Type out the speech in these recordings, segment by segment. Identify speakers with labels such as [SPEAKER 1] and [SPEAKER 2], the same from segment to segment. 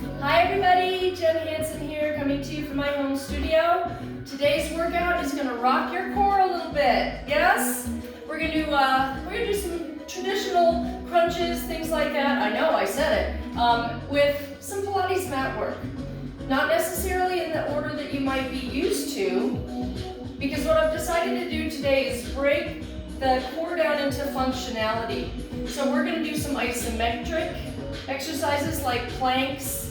[SPEAKER 1] Hi everybody, Jen Hansen here, coming to you from my home studio. Today's workout is going to rock your core a little bit. Yes, we're going to do some traditional crunches, things like that. I know I said it. With some Pilates mat work, not necessarily in the order that you might be used to, because what I've decided to do today is break the core down into functionality. So we're going to do some isometric exercises like planks,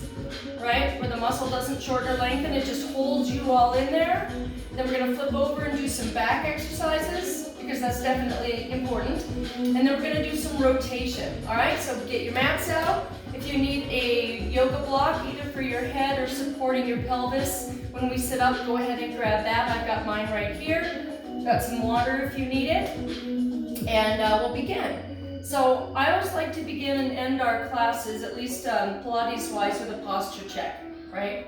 [SPEAKER 1] right, where the muscle doesn't shorten or lengthen, it just holds you all in there. Then we're going to flip over and do some back exercises, because that's definitely important. And then we're going to do some rotation, all right? So get your mats out. If you need a yoga block, either for your head or supporting your pelvis, when we sit up, go ahead and grab that. I've got mine right here. Got some water if you need it. And we'll begin. So I always like to begin and end our classes, at least Pilates-wise, with a posture check, right?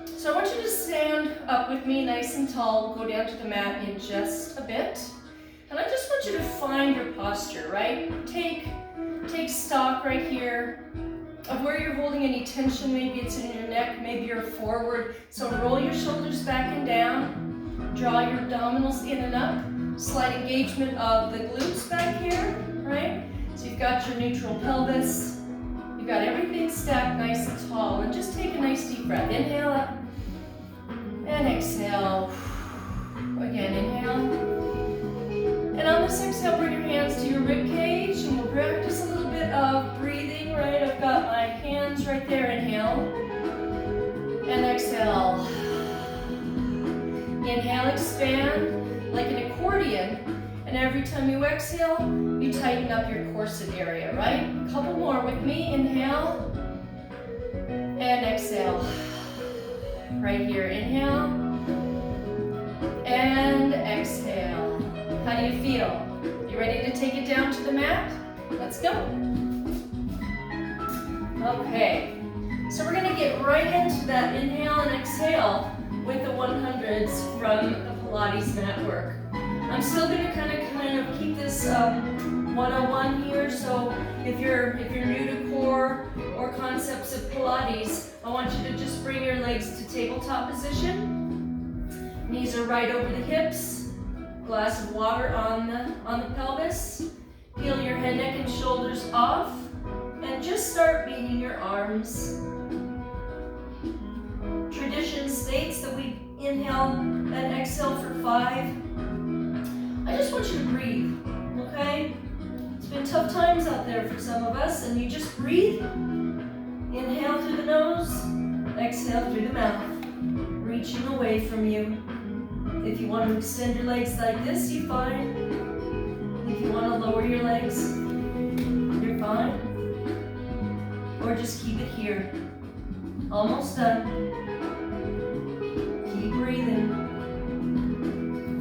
[SPEAKER 1] So I want you to stand up with me nice and tall. We'll go down to the mat in just a bit. And I just want you to find your posture, right? Take stock right here of where you're holding any tension. Maybe it's in your neck, maybe you're forward. So roll your shoulders back and down. Draw your abdominals in and up. Slight engagement of the glutes back here, right? So you've got your neutral pelvis. You've got everything stacked nice and tall. And just take a nice deep breath. Inhale up and exhale. Again, inhale. And on this exhale, bring your hands to your rib cage, and we'll practice a little bit of breathing, right? I've got my hands right there. Inhale and exhale. Inhale, expand like an accordion, and every time you exhale, you tighten up your corset area, right? A couple more with me. Inhale and exhale. Right here, inhale and exhale. How do you feel? You ready to take it down to the mat? Let's go. Okay, so we're gonna get right into that inhale and exhale with the 100s from the Pilates mat work. I'm still gonna kind of keep this 101 here, so if you're new to core or concepts of Pilates, I want you to just bring your legs to tabletop position. Knees are right over the hips. Glass of water on the pelvis. Peel your head, neck, and shoulders off, and just start beating your arms. Tradition states that we inhale and exhale for 5. I just want you to breathe, okay? It's been tough times out there for some of us, and you just breathe. Inhale through the nose, exhale through the mouth, reaching away from you. If you want to extend your legs like this, you're fine. If you want to lower your legs, you're fine. Or just keep it here. Almost done. Keep breathing.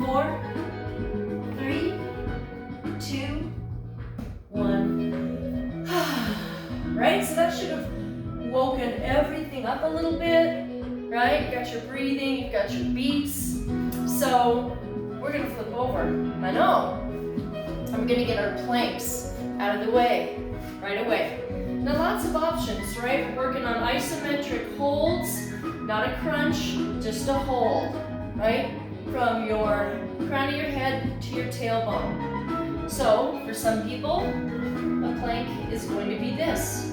[SPEAKER 1] 4, 3, 2, 1. Right? So that should have woken everything up a little bit. Right? You've got your breathing, you've got your beats. So we're going to flip over. I know. I'm going to get our planks out of the way right away. Now lots of options, right? We're working on isometric holds, not a crunch, just a hold, right? From your crown of your head to your tailbone. So for some people, a plank is going to be this.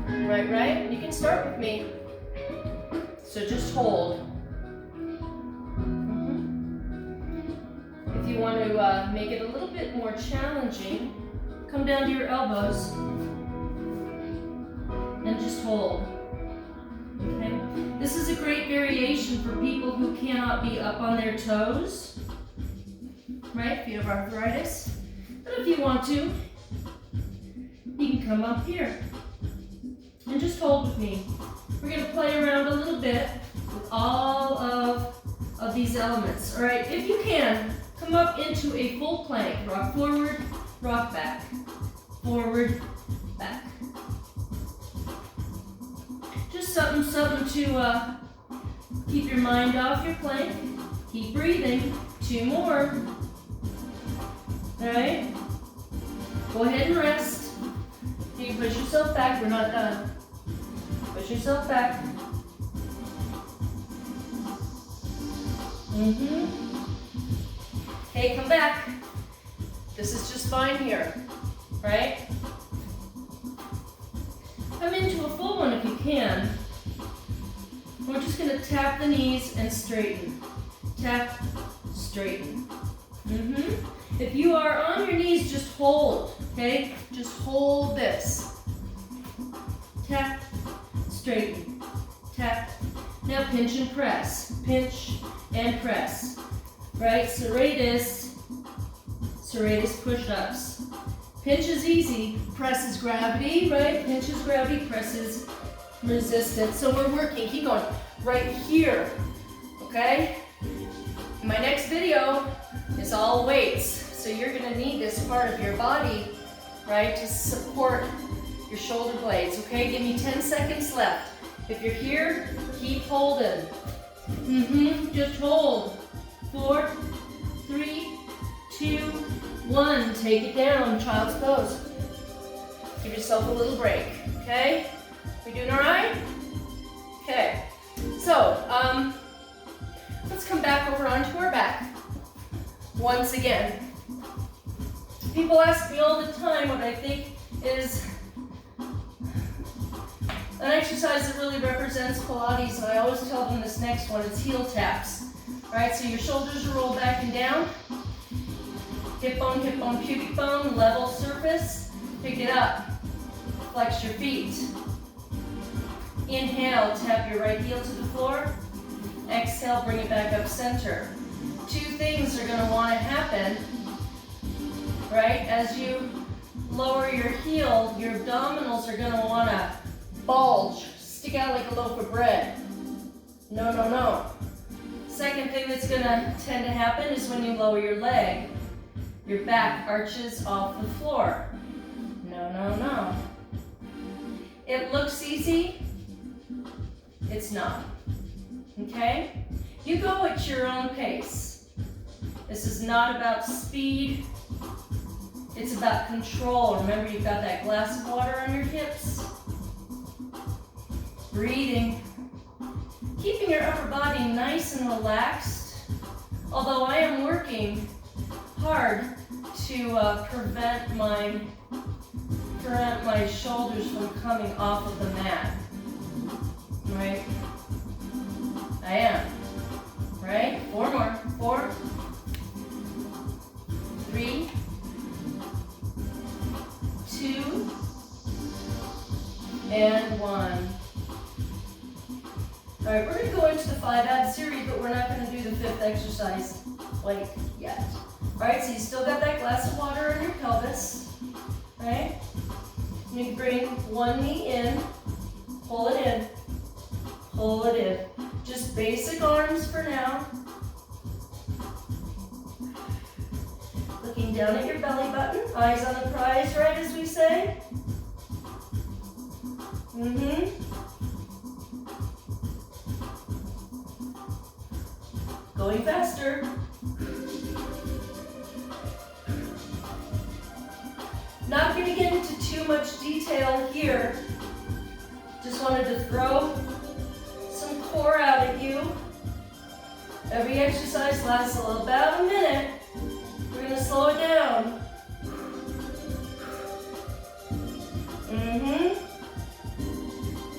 [SPEAKER 1] Right? You can start with me. So just hold. If you want to make it a little bit more challenging, come down to your elbows and just hold. Okay? This is a great variation for people who cannot be up on their toes, right? If you have arthritis. But if you want to, you can come up here and just hold with me. We're going to play around a little bit with all of these elements. All right, if you can, come up into a full plank. Rock forward, rock back. Forward, back. Just something to keep your mind off your plank. Keep breathing. 2 more. All right? Go ahead and rest. You can push yourself back. We're not done. Push Push yourself back. Okay, come back. This is just fine here, right? Come into a full one if you can. We're just gonna tap the knees and straighten. Tap, straighten. If you are on your knees, just hold, okay? Just hold this. Tap, straighten, tap. Now pinch and press, pinch and press. Right, serratus push-ups. Pinch is easy, press is gravity, right? Pinch is gravity, press is resistance. So we're working, keep going, right here, okay? My next video is all weights. So you're gonna need this part of your body, right, to support your shoulder blades, okay? Give me 10 seconds left. If you're here, keep holding. Just hold. 4, 3, 2, 1. Take it down, child's pose. Give yourself a little break, okay? We doing all right? Okay. So, let's come back over onto our back. Once again. People ask me all the time what I think is an exercise that really represents Pilates, and I always tell them this next one, it's heel taps. Right, so your shoulders are rolled back and down. Hip bone, pubic bone, level surface. Pick it up. Flex your feet. Inhale, tap your right heel to the floor. Exhale, bring it back up center. Two things are gonna wanna happen, right? As you lower your heel, your abdominals are gonna wanna bulge, stick out like a loaf of bread. No, no, no. Second thing that's gonna tend to happen is when you lower your leg, your back arches off the floor. No, no, no. It looks easy, it's not, okay? You go at your own pace. This is not about speed, it's about control. Remember, you've got that glass of water on your hips. Breathing. Keeping your upper body nice and relaxed, although I am working hard to prevent my shoulders from coming off of the mat, right? I am, right? 4 more, 4, 3, 2, and 1. All right, we're going to go into the 5-ab series, but we're not going to do the 5th exercise quite yet. All right, so you still got that glass of water on your pelvis, right? You bring one knee in, pull it in, pull it in. Just basic arms for now. Looking down at your belly button, eyes on the prize, right, as we say. Going faster. Not going to get into too much detail here. Just wanted to throw some core out at you. Every exercise lasts about a minute. We're going to slow it down.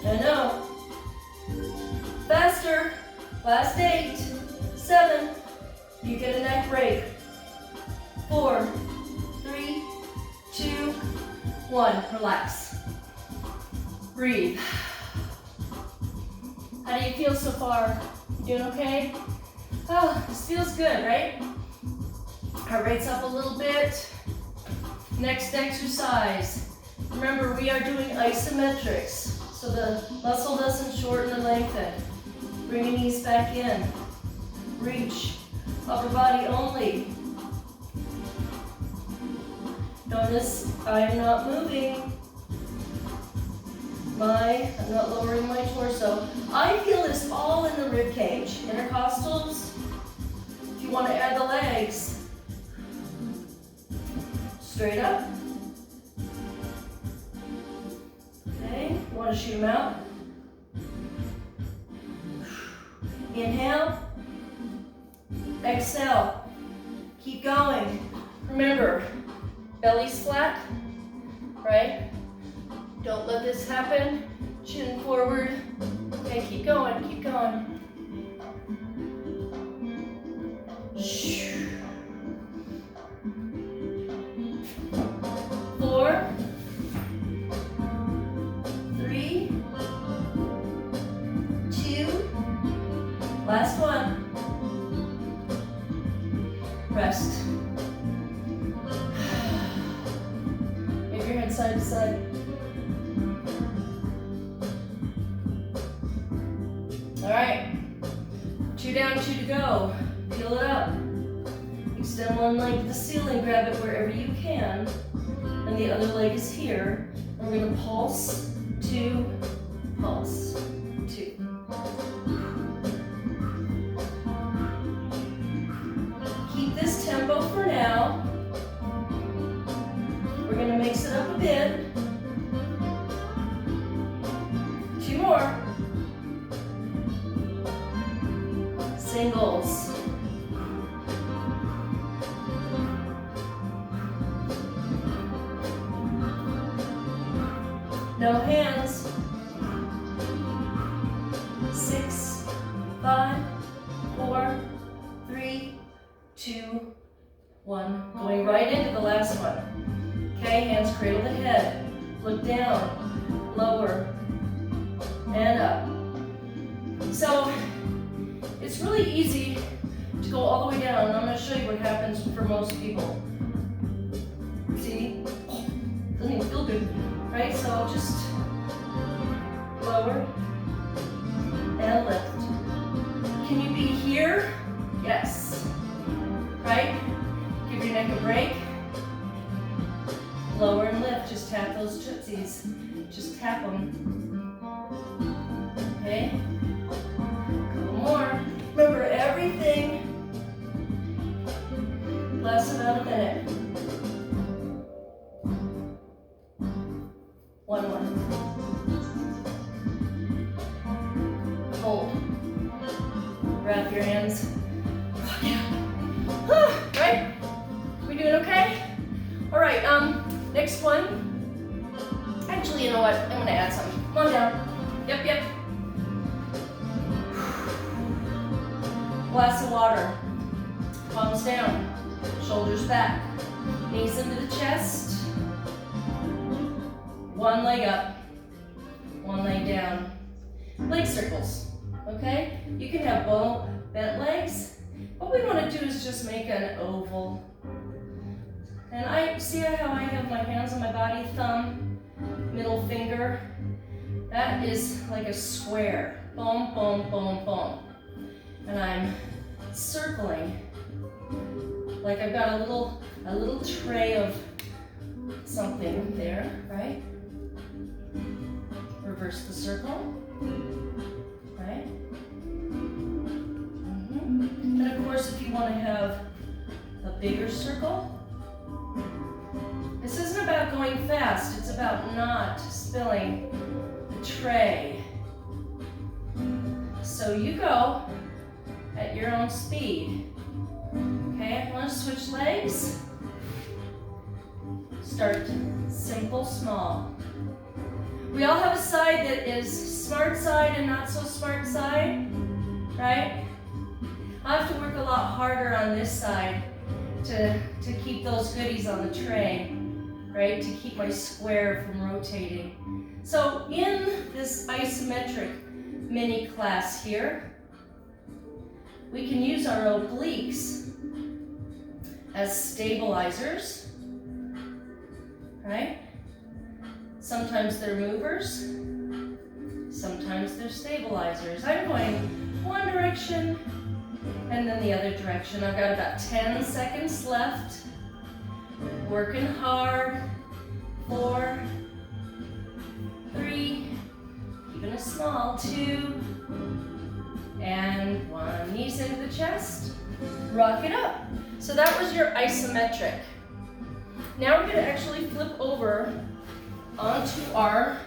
[SPEAKER 1] I know. Faster. Last 8, 7. You get a neck break. 4, 3, 2, 1. Relax. Breathe. How do you feel so far? You doing okay? Oh, this feels good, right? Heart rate's up a little bit. Next exercise. Remember, we are doing isometrics, so the muscle doesn't shorten and lengthen. Bring your knees back in. Reach. Upper body only. Notice I'm not moving. I'm not lowering my torso. I feel this all in the rib cage. Intercostals. If you want to add the legs. Straight up. Okay, you want to shoot them out? Inhale. Exhale. Keep going. Remember, belly's flat, right? Don't let this happen. Chin forward. Okay, keep going, keep going. 4, 3, 2, last one. Rest. Move your head side to side. All right, 2 down, 2 to go. Peel it up. Extend one leg to the ceiling, grab it wherever you can. And the other leg is here. And we're gonna pulse, 2, pulse, 2. Keep this tempo for now. We're gonna mix it up a bit. 2 more. Singles. No hands. 6, 5, 4, 3, 2, 1. Going right into the last one. Okay, hands cradle the head. Look down, lower, and up. So, it's really easy to go all the way down, and I'm going to show you what happens for most people. See? Oh, doesn't even feel good, right? So just lower and lift. Can you be here? Yes. Right? Give your neck a break. Lower and lift. Just tap those tootsies. Just tap them. Okay? Couple more. Remember, everything lasts about a minute. 1 more. Hold. Wrap your hands. Right? We doing okay? All right, next one. Actually, you know what? I'm gonna add some. Come on down. Yep. Glass of water. Palms down. Shoulders back. Knees into the chest. One leg up. One leg down. Leg circles. Okay? You can have both bent legs. What we want to do is just make an oval. And I see how I have my hands on my body, thumb, middle finger. That is like a square. Boom, boom, boom, boom. And I'm circling. Like I've got a little tray of something there, right? Reverse the circle. Right? And of course, if you want to have a bigger circle, this isn't about going fast, it's about not spilling the tray. So you go at your own speed. Okay, if you want to switch legs, start simple, small. We all have a side that is smart side and not so smart side, right? I have to work a lot harder on this side to keep those goodies on the tray, right? To keep my square from rotating. So in this isometric mini class here, we can use our obliques as stabilizers, right? Sometimes they're movers, sometimes they're stabilizers. I'm going one direction and then the other direction. I've got about 10 seconds left. Working hard. 4, 3, keeping it small, 2, and 1. Knees into the chest. Rock it up. So that was your isometric. Now we're going to actually flip over onto our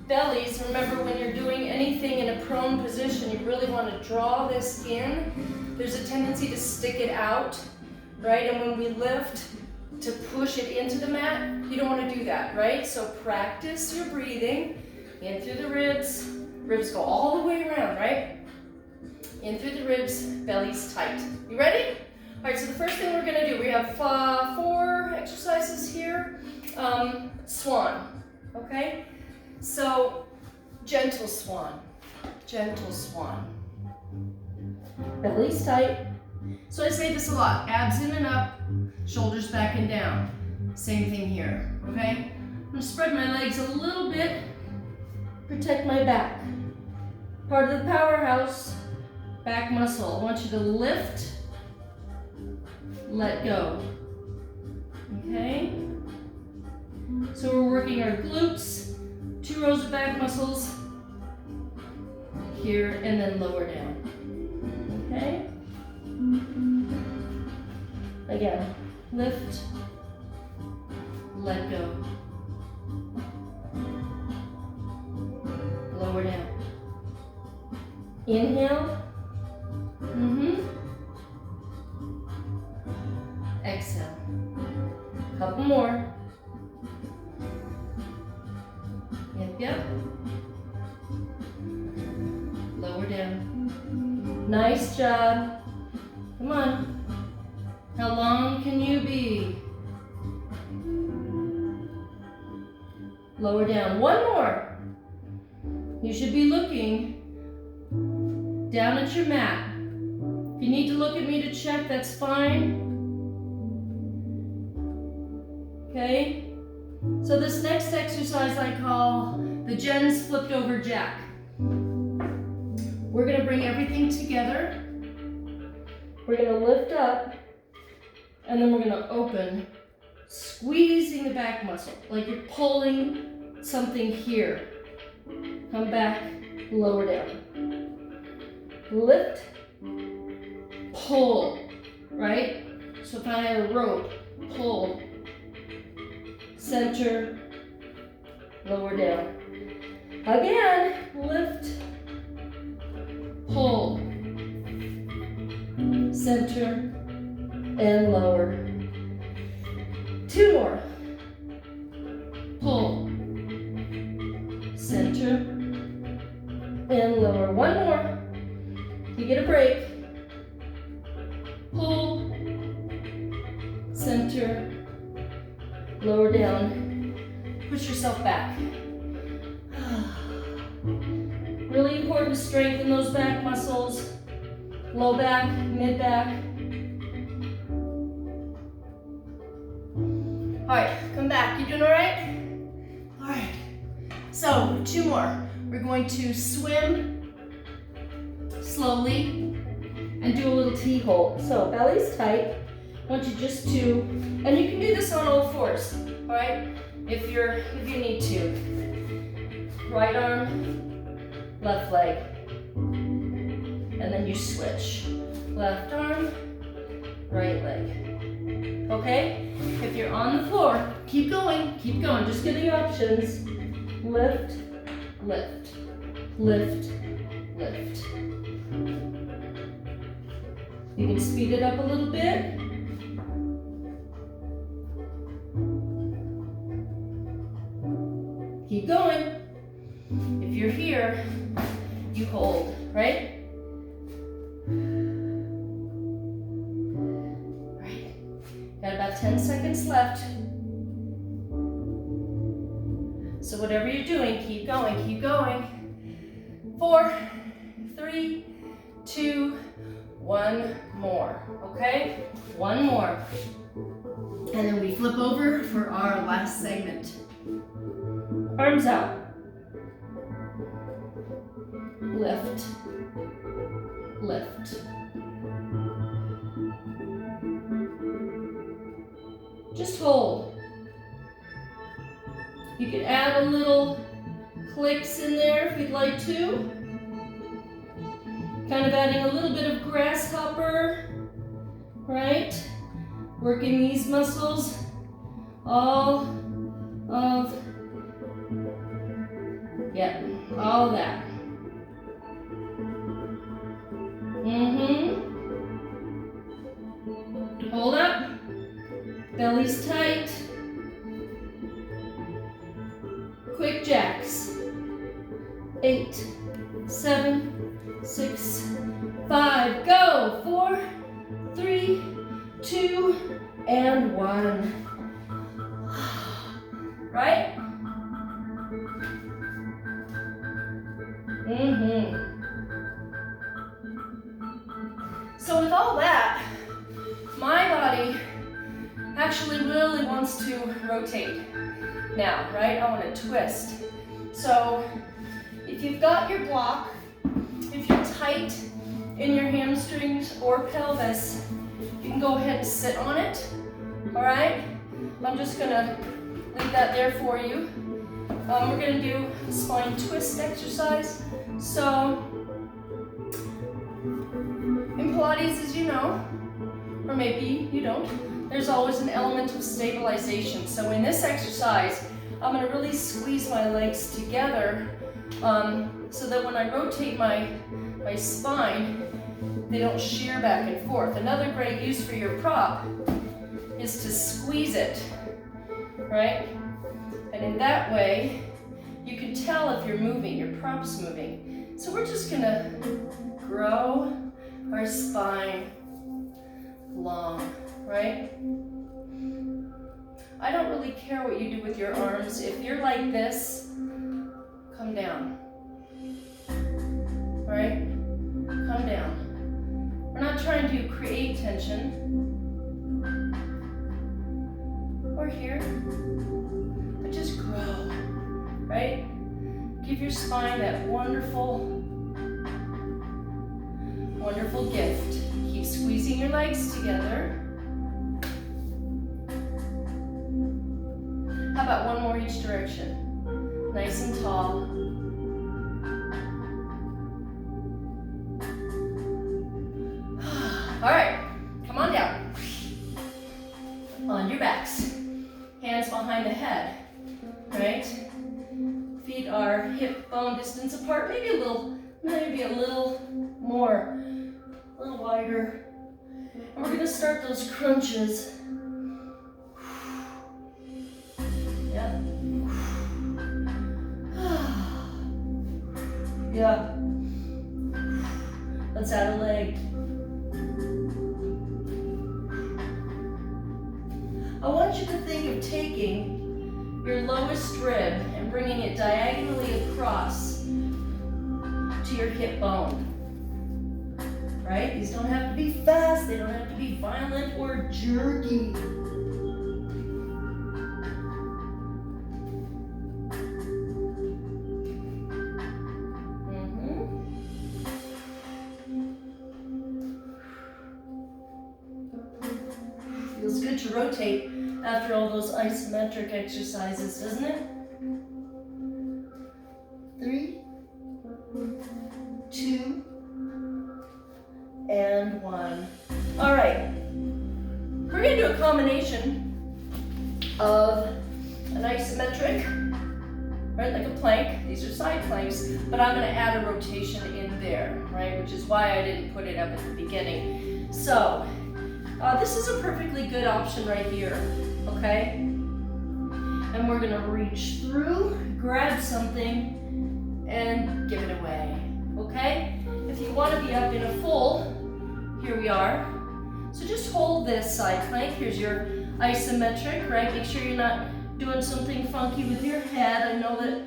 [SPEAKER 1] bellies, remember when you're doing anything in a prone position, you really want to draw this in. There's a tendency to stick it out, right? And when we lift, to push it into the mat, you don't want to do that, right? So practice your breathing in through the ribs. Ribs go all the way around, right? In through the ribs, belly's tight. You ready? All right, so the first thing we're gonna do, we have 4 exercises here. Swan, okay? So, gentle swan, belly's tight. So I say this a lot, abs in and up, shoulders back and down. Same thing here, okay? I'm gonna spread my legs a little bit, protect my back. Part of the powerhouse, back muscle. I want you to lift, let go, okay? So we're working our glutes, 2 rows of back muscles, here and then lower down, okay? Again, lift, let go, lower down. Inhale, exhale, couple more. Yep. Lower down. Nice job. Come on. How long can you be? Lower down. One more. You should be looking down at your mat. If you need to look at me to check, that's fine. Okay? So this next exercise I call the Jen's flipped over jack. We're gonna bring everything together. We're gonna lift up, and then we're gonna open, squeezing the back muscle, like you're pulling something here. Come back, lower down. Lift, pull, right? So if I had a rope, pull, center, lower down. Again, lift, pull, center, and lower. 2 more. Pull, center, and lower. 1 more. You get a break. Pull, center, lower down. Push yourself back. Really important to strengthen those back muscles. Low back, mid back. All right, come back. You doing all right? All right. So 2 more. We're going to swim slowly and do a little T-hold. So belly's tight. I want you just to, and you can do this on all 4s. All right, if you need to. Right arm, left leg, and then you switch. Left arm, right leg. Okay? If you're on the floor, keep going, just give the options. Lift, lift, lift, lift. You can speed it up a little bit. Keep going. If you're here, you hold, right? Right. Got about 10 seconds left. So whatever you're doing, keep going, keep going. 4, 3, 2, 1 more, okay? 1 more. And then we flip over for our last segment. Arms out. Lift, lift. Just hold. You can add a little clicks in there if you'd like to. Kind of adding a little bit of grasshopper, right? Working these muscles all of, Yep, all that. Hold up. Belly's tight. Quick jacks. 8, 7, 6, 5. Go. 4, 3, 2, and 1. Right? So with all that, my body actually really wants to rotate now, right? I want to twist. So if you've got your block, if you're tight in your hamstrings or pelvis, you can go ahead and sit on it, all right? I'm just gonna leave that there for you. We're gonna do a spine twist exercise. So in Pilates, as you know, or maybe you don't, there's always an element of stabilization. So in this exercise, I'm gonna really squeeze my legs together so that when I rotate my spine, they don't shear back and forth. Another great use for your prop is to squeeze it, right? And in that way, you can tell if you're moving, your prop's moving. So we're just gonna grow our spine long, right? I don't really care what you do with your arms. If you're like this, come down, right? Come down. We're not trying to create tension. Or here, but just grow, right? Give your spine that wonderful, wonderful gift. Keep squeezing your legs together. How about one more each direction? Nice and tall. All right, come on down. On your backs. Hands behind the head, right? Feet are hip bone distance apart, maybe a little more, a little wider. And we're gonna start those crunches. Yeah. Yeah. Let's add a leg. I want you to think of taking your lowest rib and bringing it diagonally across to your hip bone. Right? These don't have to be fast, they don't have to be violent or jerky. Feels good to rotate after all those isometric exercises, doesn't it? 3, 2, and 1. All right, we're gonna do a combination of an isometric, right, like a plank. These are side planks, but I'm gonna add a rotation in there, right, which is why I didn't put it up at the beginning. So, this is a perfectly good option right here, okay? And we're gonna reach through, grab something, and give it away, okay? If you wanna be up in a full, here we are. So just hold this side plank. Here's your isometric, right? Make sure you're not doing something funky with your head. I know that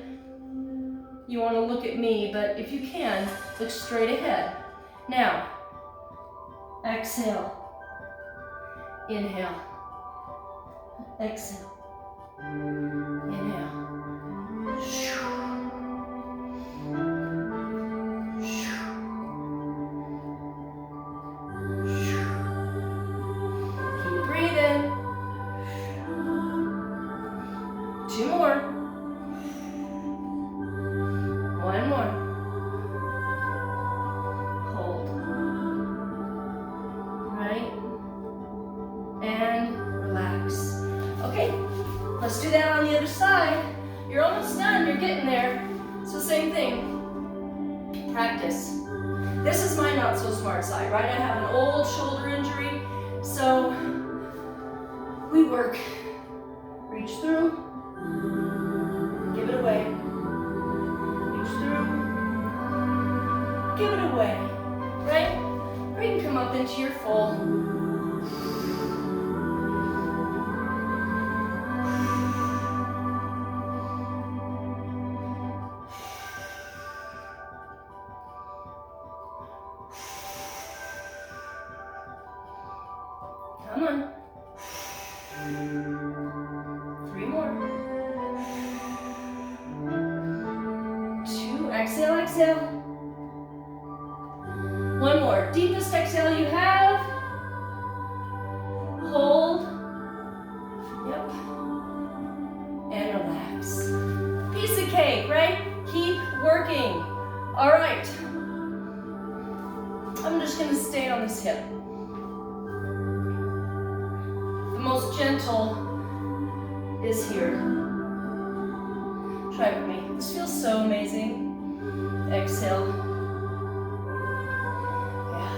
[SPEAKER 1] you wanna look at me, but if you can, look straight ahead. Now, exhale. Inhale. Exhale. Inhale. Keep breathing. 2 more. 1 more. Hold. Right? And relax. Okay, let's do that on the other side. You're almost done, you're getting there. So same thing. Practice. This is my not so smart side, right? I have an old shoulder injury, so we work. Reach through, give it away. Reach through, give it away, right? Or you can come up into your full. Come on. 3 more. 2, exhale, exhale. 1 more, deepest exhale you have. Hold. Yep. And relax. Piece of cake, right? Keep working. All right. I'm just gonna stay on this hip. Most gentle is here. Try it with me. This feels so amazing. Exhale. Yeah.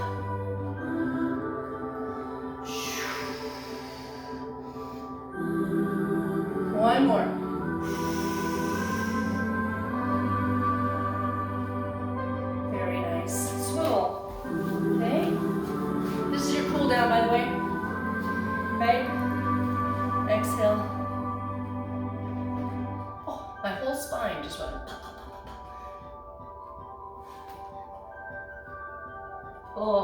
[SPEAKER 1] 1 more. Very nice. Swivel. Okay. This is your cool down, by the way. Right? Exhale. Oh, my whole spine just went pop, pop, pop, pop, pop. Oh.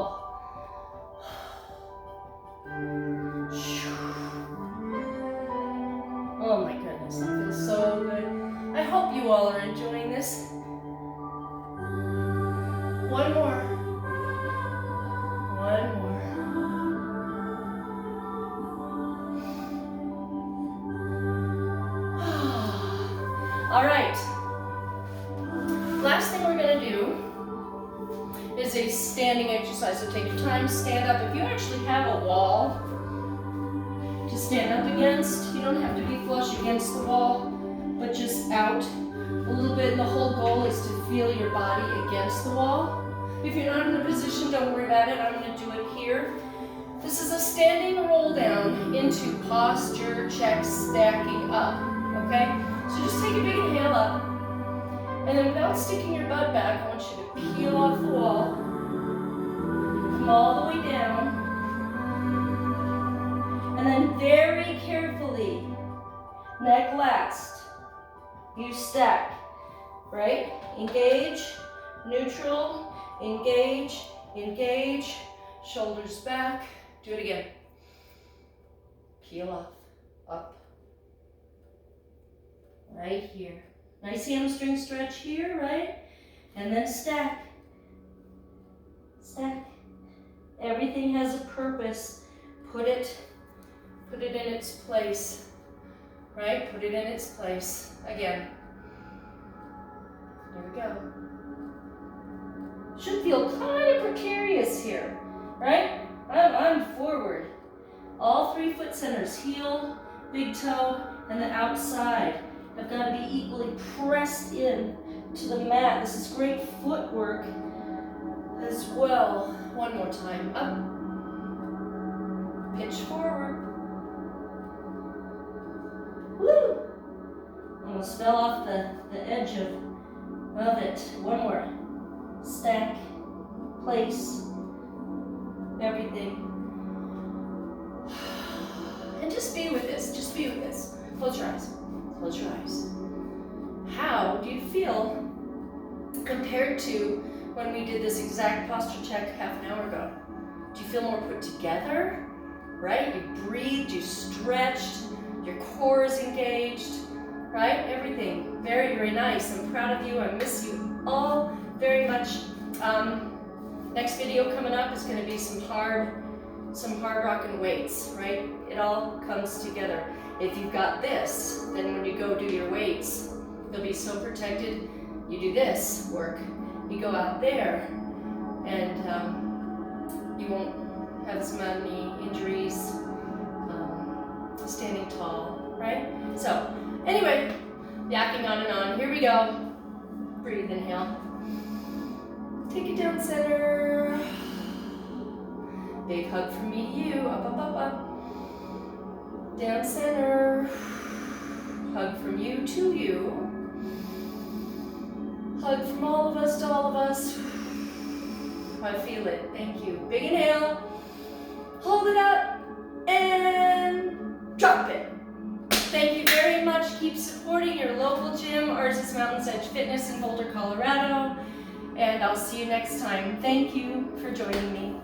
[SPEAKER 1] Oh my goodness, that feels so good. I hope you all are enjoying this. 1 more. 1 more. All right, last thing we're gonna do is a standing exercise. So take your time, stand up. If you actually have a wall to stand up against, you don't have to be flush against the wall, but just out a little bit. And the whole goal is to feel your body against the wall. If you're not in a position, don't worry about it. I'm gonna do it here. This is a standing roll down into posture check, stacking up, okay? So just take a big inhale up, and then without sticking your butt back, I want you to peel off the wall, come all the way down, and then very carefully, neck last, you stack, right? Engage, neutral, engage, engage, shoulders back, do it again. Peel off, up. Right here. Nice hamstring stretch here, right? And then stack. Stack. Everything has a purpose. Put it in its place. Right? Put it in its place. Again. Here we go. Should feel kind of precarious here, right? I'm forward. All 3 foot centers, heel, big toe, and the outside have got to be equally pressed in to the mat. This is great footwork as well. 1 more time. Up. Pitch forward. Woo! Almost fell off the edge of it. 1 more. Stack. Place. Everything. And just be with this. Just be with this. Close your eyes. Close your eyes. How do you feel compared to when we did this exact posture check half an hour ago? Do you feel more put together? Right? You breathed, you stretched, your core is engaged, right? Everything. Very, very nice. I'm proud of you. I miss you all very much. Next video coming up is going to be some hard rockin' weights, right? It all comes together. If you've got this, then when you go do your weights, you'll be so protected. You do this work, you go out there, and you won't have as many injuries standing tall, right? So, anyway, yakking on and on. Here we go. Breathe, inhale. Take it down center. Big hug from me to you. Up, up, up, up. Down center. Hug from you to you. Hug from all of us to all of us. I feel it. Thank you. Big inhale. Hold it up. And drop it. Thank you very much. Keep supporting your local gym. Ours is Mountains Edge Fitness in Boulder, Colorado. And I'll see you next time. Thank you for joining me.